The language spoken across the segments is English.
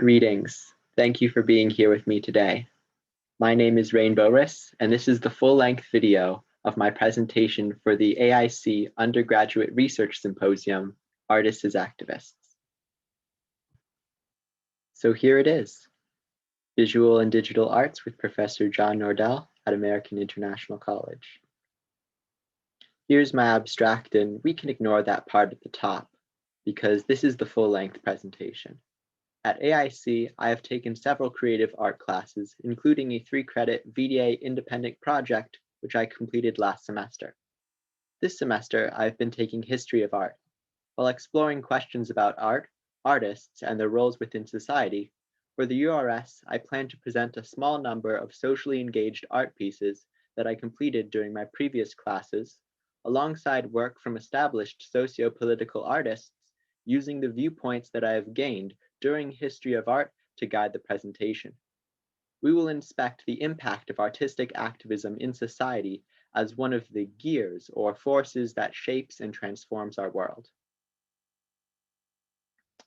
Greetings. Thank you for being here with me today. My name is Rainbow Riss, and this is the full-length video of my presentation for the AIC Undergraduate Research Symposium, Artists as Activists. So here it is, Visual and Digital Arts with Professor John Nordell at American International College. Here's my abstract, and we can ignore that part at the top because this is the full-length presentation. At AIC, I have taken several creative art classes, including a 3-credit VDA independent project, which I completed last semester. This semester, I've been taking history of art. While exploring questions about art, artists, and their roles within society, for the URS, I plan to present a small number of socially engaged art pieces that I completed during my previous classes, alongside work from established socio-political artists, using the viewpoints that I have gained during history of art to guide the presentation. We will inspect the impact of artistic activism in society as one of the gears or forces that shapes and transforms our world.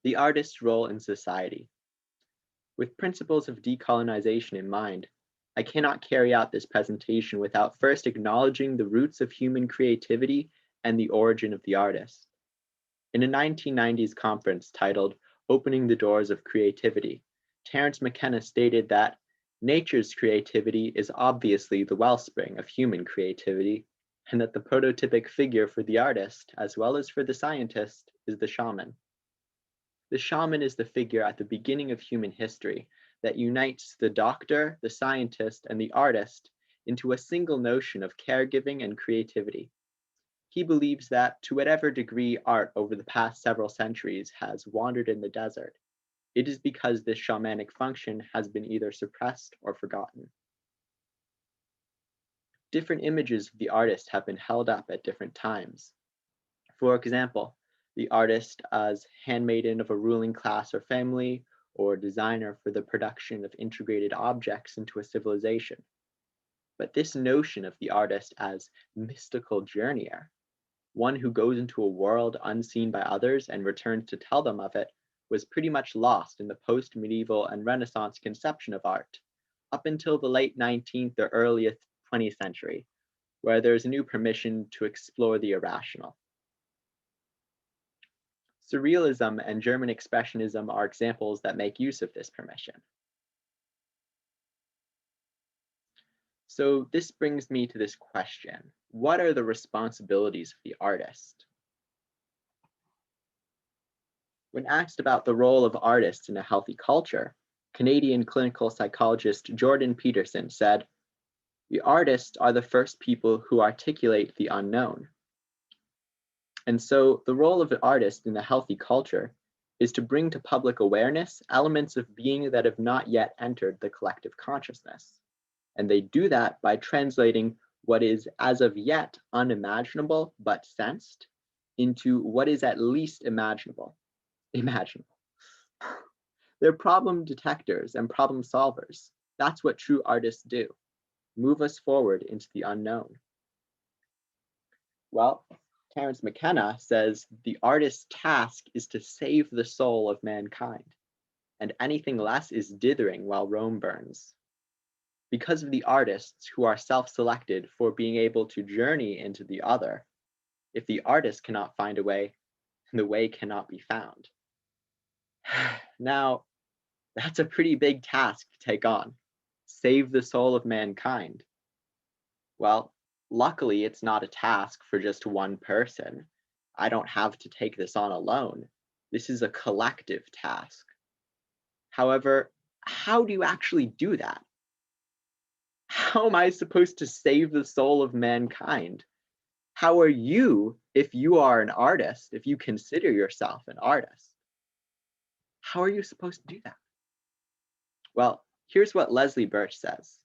The artist's role in society. With principles of decolonization in mind, I cannot carry out this presentation without first acknowledging the roots of human creativity and the origin of the artist. In a 1990s conference titled Opening the Doors of Creativity, Terence McKenna stated that nature's creativity is obviously the wellspring of human creativity, and that the prototypic figure for the artist, as well as for the scientist, is the shaman. The shaman is the figure at the beginning of human history that unites the doctor, the scientist, and the artist into a single notion of caregiving and creativity. He believes that to whatever degree art over the past several centuries has wandered in the desert, it is because this shamanic function has been either suppressed or forgotten. Different images of the artist have been held up at different times. For example, the artist as handmaiden of a ruling class or family, or designer for the production of integrated objects into a civilization. But this notion of the artist as mystical journeyer, one who goes into a world unseen by others and returns to tell them of it, was pretty much lost in the post-medieval and Renaissance conception of art, up until the late 19th or early 20th century, where there's a new permission to explore the irrational. Surrealism and German Expressionism are examples that make use of this permission. So this brings me to this question. What are the responsibilities of the artist? When asked about the role of artists in a healthy culture, Canadian clinical psychologist Jordan Peterson said, "The artists are the first people who articulate the unknown." And so the role of the artist in a healthy culture is to bring to public awareness elements of being that have not yet entered the collective consciousness. And they do that by translating what is as of yet unimaginable but sensed into what is at least imaginable. They're problem detectors and problem solvers. That's what true artists do. Move us forward into the unknown. Well, Terence McKenna says the artist's task is to save the soul of mankind, and anything less is dithering while Rome burns. Because of the artists who are self-selected for being able to journey into the other, if the artist cannot find a way, the way cannot be found. Now, that's a pretty big task to take on. Save the soul of mankind. Well, luckily, it's not a task for just one person. I don't have to take this on alone. This is a collective task. However, how do you actually do that? How am I supposed to save the soul of mankind? How are you, if you are an artist, if you consider yourself an artist? How are you supposed to do that? Well, here's what Leslie Birch says.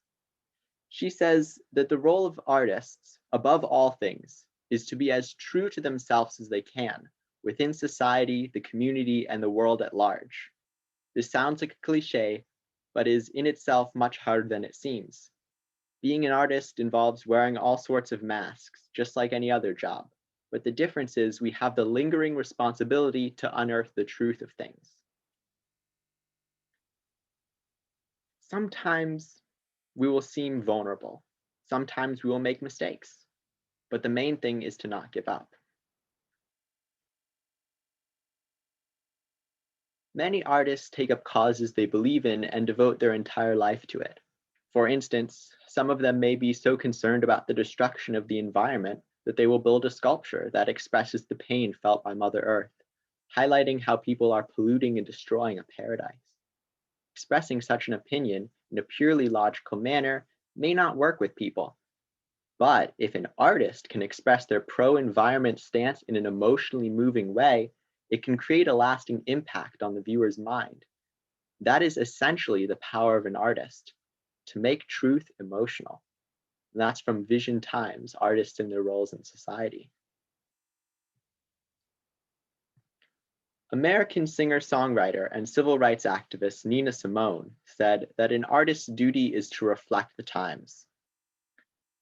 She says that the role of artists, above all things, is to be as true to themselves as they can, within society, the community, and the world at large. This sounds like a cliche, but is in itself much harder than it seems. Being an artist involves wearing all sorts of masks, just like any other job. But the difference is we have the lingering responsibility to unearth the truth of things. Sometimes we will seem vulnerable. Sometimes we will make mistakes. But the main thing is to not give up. Many artists take up causes they believe in and devote their entire life to it. For instance, some of them may be so concerned about the destruction of the environment that they will build a sculpture that expresses the pain felt by Mother Earth, highlighting how people are polluting and destroying a paradise. Expressing such an opinion in a purely logical manner may not work with people. But if an artist can express their pro-environment stance in an emotionally moving way, it can create a lasting impact on the viewer's mind. That is essentially the power of an artist, to make truth emotional. And that's from Vision Times, Artists and Their Roles in Society. American singer-songwriter and civil rights activist Nina Simone said that an artist's duty is to reflect the times.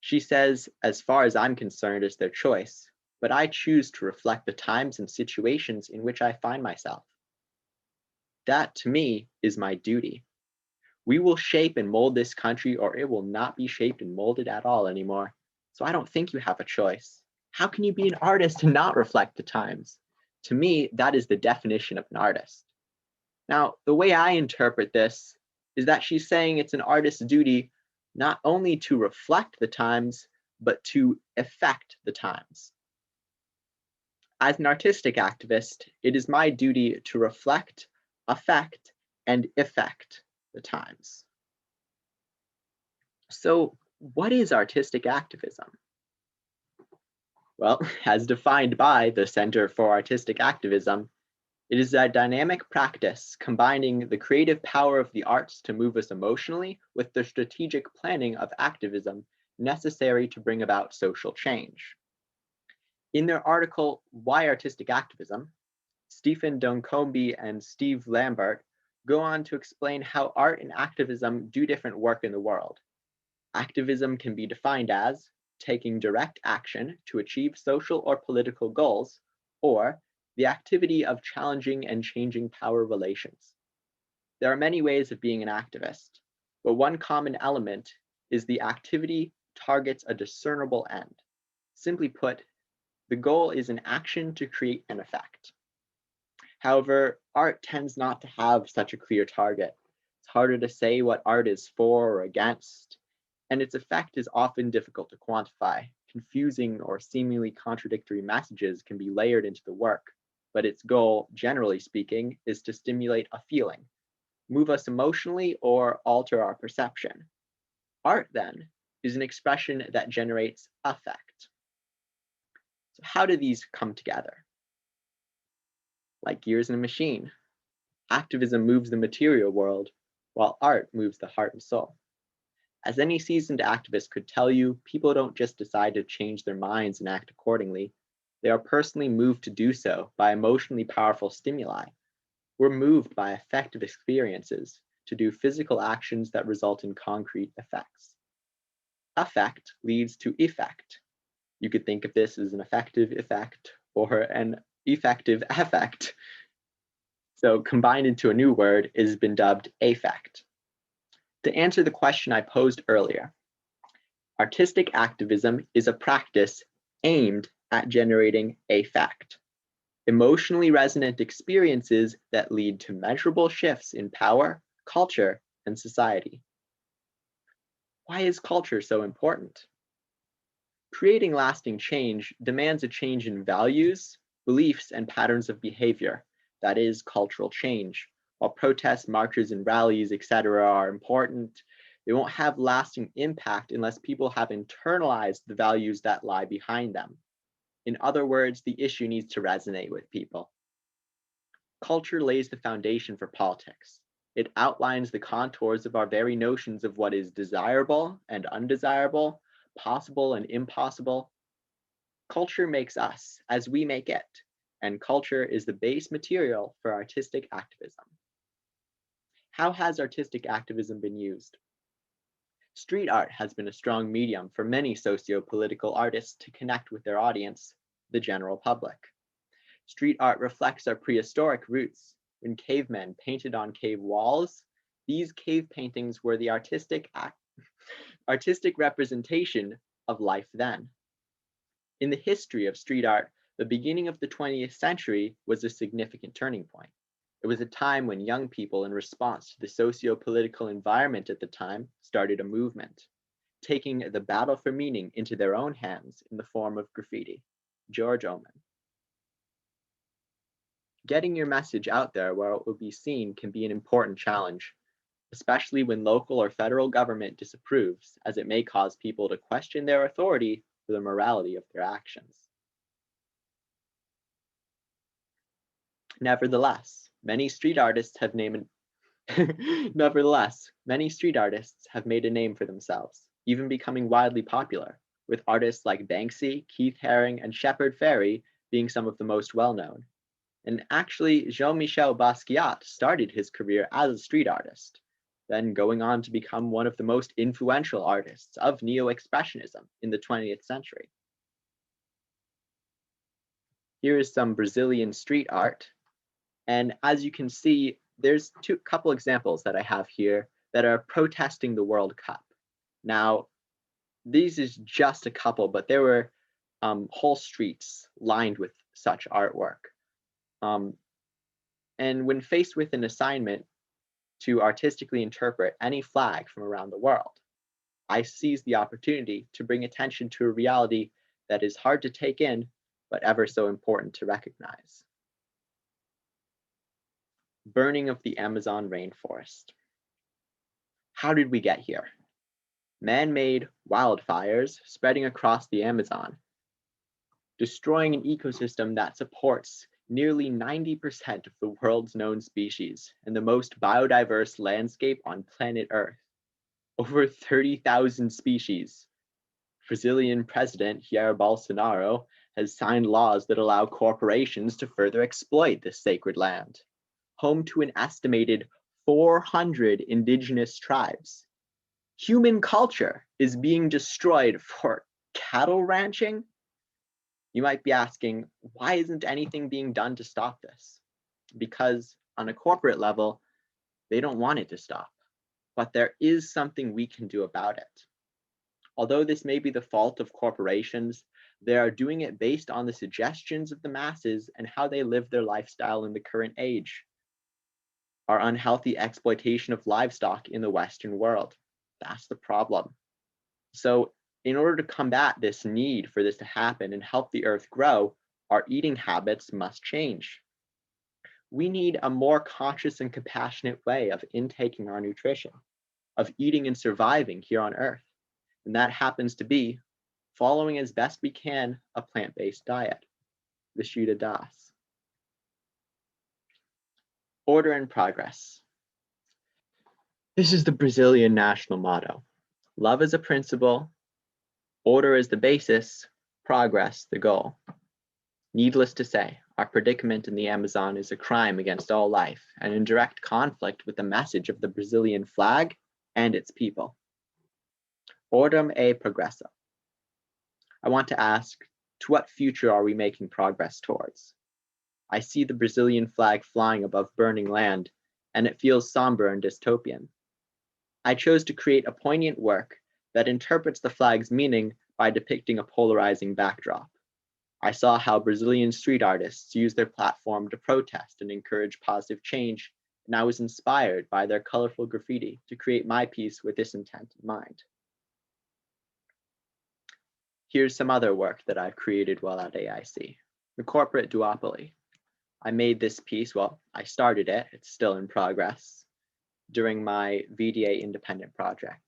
She says, as far as I'm concerned, it's their choice, but I choose to reflect the times and situations in which I find myself. That, to me, is my duty. We will shape and mold this country, or it will not be shaped and molded at all anymore. So I don't think you have a choice. How can you be an artist and not reflect the times? To me, that is the definition of an artist. Now, the way I interpret this is that she's saying it's an artist's duty not only to reflect the times, but to affect the times. As an artistic activist, it is my duty to reflect, affect, and effect the times. So, what is artistic activism? Well, as defined by the Center for Artistic Activism, it is a dynamic practice combining the creative power of the arts to move us emotionally with the strategic planning of activism necessary to bring about social change. In their article, Why Artistic Activism?, Stephen Duncombe and Steve Lambert go on to explain how art and activism do different work in the world. Activism can be defined as taking direct action to achieve social or political goals, or the activity of challenging and changing power relations. There are many ways of being an activist, but one common element is the activity targets a discernible end. Simply put, the goal is an action to create an effect. However, art tends not to have such a clear target. It's harder to say what art is for or against, and its effect is often difficult to quantify. Confusing or seemingly contradictory messages can be layered into the work, but its goal, generally speaking, is to stimulate a feeling, move us emotionally, or alter our perception. Art, then, is an expression that generates affect. So how do these come together? Like gears in a machine, activism moves the material world, while art moves the heart and soul. As any seasoned activist could tell you, people don't just decide to change their minds and act accordingly. They are personally moved to do so by emotionally powerful stimuli. We're moved by affective experiences to do physical actions that result in concrete effects. Affect leads to effect. You could think of this as an effective effect or an effective affect. So combined into a new word, it has been dubbed affect. To answer the question I posed earlier, artistic activism is a practice aimed at generating affect, emotionally resonant experiences that lead to measurable shifts in power, culture, and society. Why is culture so important? Creating lasting change demands a change in values, beliefs, and patterns of behavior. That is cultural change. While protests, marches, and rallies, etc., are important, they won't have lasting impact unless people have internalized the values that lie behind them. In other words, the issue needs to resonate with people. Culture lays the foundation for politics. It outlines the contours of our very notions of what is desirable and undesirable, possible and impossible. Culture makes us as we make it, and culture is the base material for artistic activism. How has artistic activism been used? Street art has been a strong medium for many socio-political artists to connect with their audience, the general public. Street art reflects our prehistoric roots, when cavemen painted on cave walls These cave paintings were the artistic representation of life then. In the history of street art, the beginning of the 20th century was a significant turning point. It was a time when young people, in response to the socio-political environment at the time, started a movement, taking the battle for meaning into their own hands in the form of graffiti. George Oman. Getting your message out there where it will be seen can be an important challenge, especially when local or federal government disapproves, as it may cause people to question their authority for the morality of their actions. Nevertheless, many street artists have made a name for themselves, even becoming widely popular, with artists like Banksy, Keith Haring, and Shepard Fairey being some of the most well-known. And actually, Jean-Michel Basquiat started his career as a street artist, then going on to become one of the most influential artists of neo-expressionism in the 20th century. Here is some Brazilian street art. And as you can see, there's a couple examples that I have here that are protesting the World Cup. Now, these is just a couple, but there were whole streets lined with such artwork. And when faced with an assignment to artistically interpret any flag from around the world, I seized the opportunity to bring attention to a reality that is hard to take in, but ever so important to recognize. Burning of the Amazon rainforest. How did we get here? Man-made wildfires spreading across the Amazon, destroying an ecosystem that supports nearly 90% of the world's known species and the most biodiverse landscape on planet Earth. Over 30,000 species. Brazilian President Jair Bolsonaro has signed laws that allow corporations to further exploit this sacred land, home to an estimated 400 indigenous tribes. Human culture is being destroyed for cattle ranching? You might be asking, why isn't anything being done to stop this? Because on a corporate level, they don't want it to stop, but there is something we can do about it. Although this may be the fault of corporations, they are doing it based on the suggestions of the masses and how they live their lifestyle in the current age. Our unhealthy exploitation of livestock in the Western world. That's the problem. So in order to combat this need for this to happen and help the earth grow, our eating habits must change. We need a more conscious and compassionate way of intaking our nutrition, of eating and surviving here on earth. And that happens to be following as best we can a plant-based diet, Vishita Das. Order and progress. This is the Brazilian national motto. Love is a principle, order is the basis, progress the goal. Needless to say, our predicament in the Amazon is a crime against all life and in direct conflict with the message of the Brazilian flag and its people. Ordem e progresso. I want to ask, to what future are we making progress towards? I see the Brazilian flag flying above burning land, and it feels somber and dystopian. I chose to create a poignant work that interprets the flag's meaning by depicting a polarizing backdrop. I saw how Brazilian street artists use their platform to protest and encourage positive change, and I was inspired by their colorful graffiti to create my piece with this intent in mind. Here's some other work that I've created while at AIC. The corporate duopoly. I made this piece, well, I started it, it's still in progress, during my VDA independent project.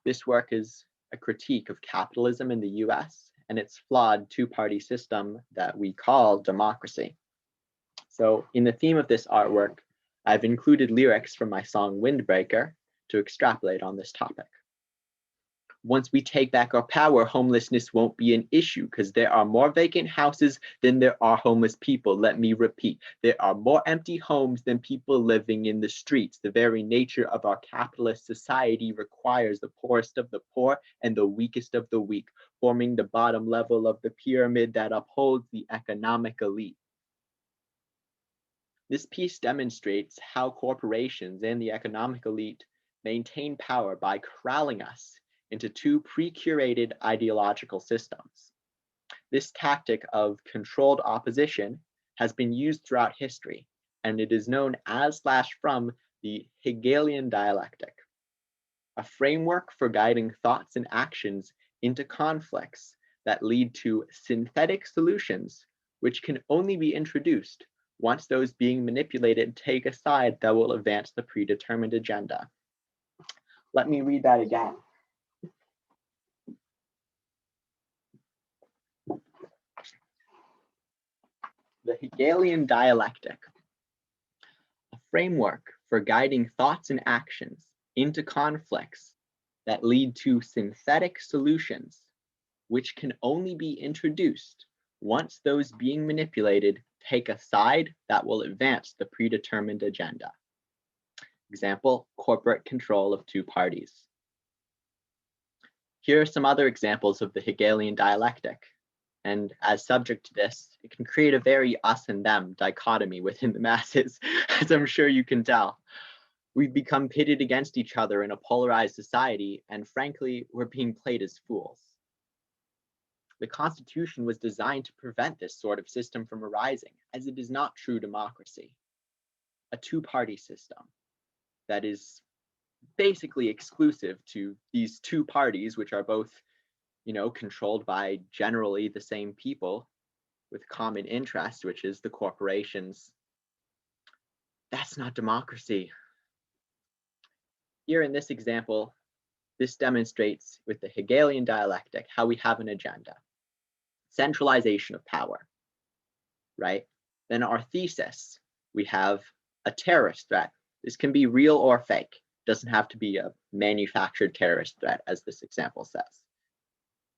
This work is a critique of capitalism in the US and its flawed two-party system that we call democracy. So in the theme of this artwork, I've included lyrics from my song Windbreaker to extrapolate on this topic. Once we take back our power, homelessness won't be an issue because there are more vacant houses than there are homeless people. Let me repeat, there are more empty homes than people living in the streets. The very nature of our capitalist society requires the poorest of the poor and the weakest of the weak, forming the bottom level of the pyramid that upholds the economic elite. This piece demonstrates how corporations and the economic elite maintain power by corralling us into two pre-curated ideological systems. This tactic of controlled opposition has been used throughout history, and it is known as/from the Hegelian dialectic, a framework for guiding thoughts and actions into conflicts that lead to synthetic solutions, which can only be introduced once those being manipulated take a side that will advance the predetermined agenda. Let me read that again. The Hegelian dialectic, a framework for guiding thoughts and actions into conflicts that lead to synthetic solutions, which can only be introduced once those being manipulated take a side that will advance the predetermined agenda. Example, corporate control of two parties. Here are some other examples of the Hegelian dialectic. And as subject to this, it can create a very us and them dichotomy within the masses, as I'm sure you can tell. We've become pitted against each other in a polarized society, and frankly, we're being played as fools. The Constitution was designed to prevent this sort of system from arising, as it is not true democracy. A two-party system that is basically exclusive to these two parties, which are both, controlled by generally the same people with common interest, which is the corporations. That's not democracy. Here in this example, this demonstrates with the Hegelian dialectic how we have an agenda. Centralization of power, right? Then our thesis, we have a terrorist threat. This can be real or fake. It doesn't have to be a manufactured terrorist threat, as this example says.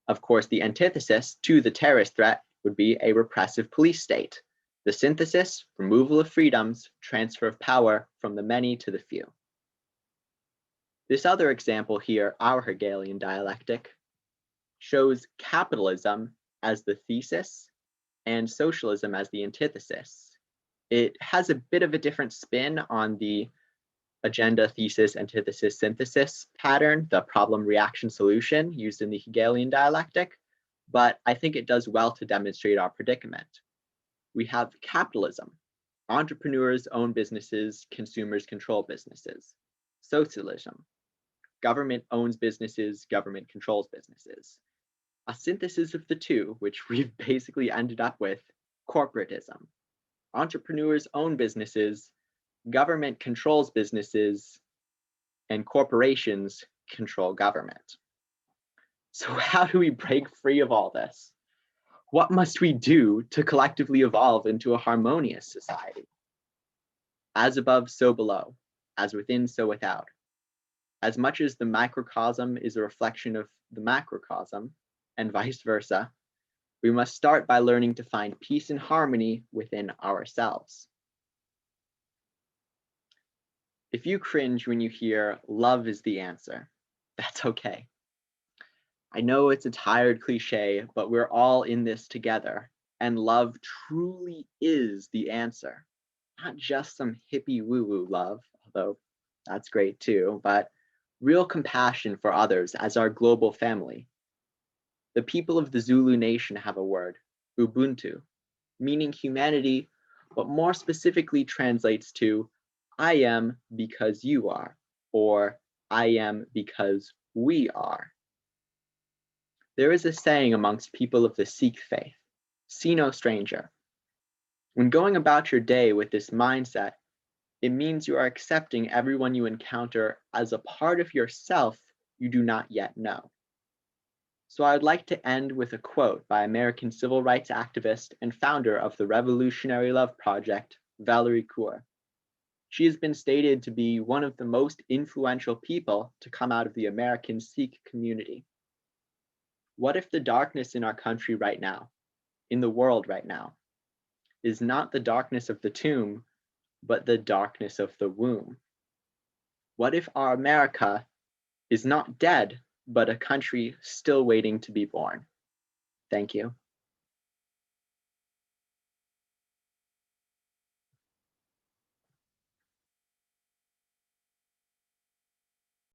Of course, the antithesis to the terrorist threat would be a repressive police state. The synthesis, removal of freedoms, transfer of power from the many to the few. This other example here, our Hegelian dialectic, shows capitalism as the thesis and socialism as the antithesis. It has a bit of a different spin on the agenda, thesis, antithesis, synthesis pattern, the problem, reaction, solution used in the Hegelian dialectic, but I think it does well to demonstrate our predicament. We have capitalism. Entrepreneurs own businesses, consumers control businesses. Socialism. Government owns businesses, government controls businesses. A synthesis of the two, which we've basically ended up with, corporatism. Entrepreneurs own businesses, government controls businesses, and corporations control government. So how do we break free of all this? What must we do to collectively evolve into a harmonious society? As above, so below. As within, so without. As much as the microcosm is a reflection of the macrocosm, and vice versa, we must start by learning to find peace and harmony within ourselves. If you cringe when you hear love is the answer, that's okay. I know it's a tired cliche, but we're all in this together, and love truly is the answer. Not just some hippie woo-woo love, although that's great too, but real compassion for others as our global family. The people of the Zulu nation have a word, Ubuntu, meaning humanity, but more specifically translates to I am because you are, or I am because we are. There is a saying amongst people of the Sikh faith, see no stranger. When going about your day with this mindset, it means you are accepting everyone you encounter as a part of yourself you do not yet know. So I would like to end with a quote by American civil rights activist and founder of the Revolutionary Love Project, Valerie Kaur. She has been stated to be one of the most influential people to come out of the American Sikh community. What if the darkness in our country right now, in the world right now, is not the darkness of the tomb, but the darkness of the womb? What if our America is not dead, but a country still waiting to be born? Thank you.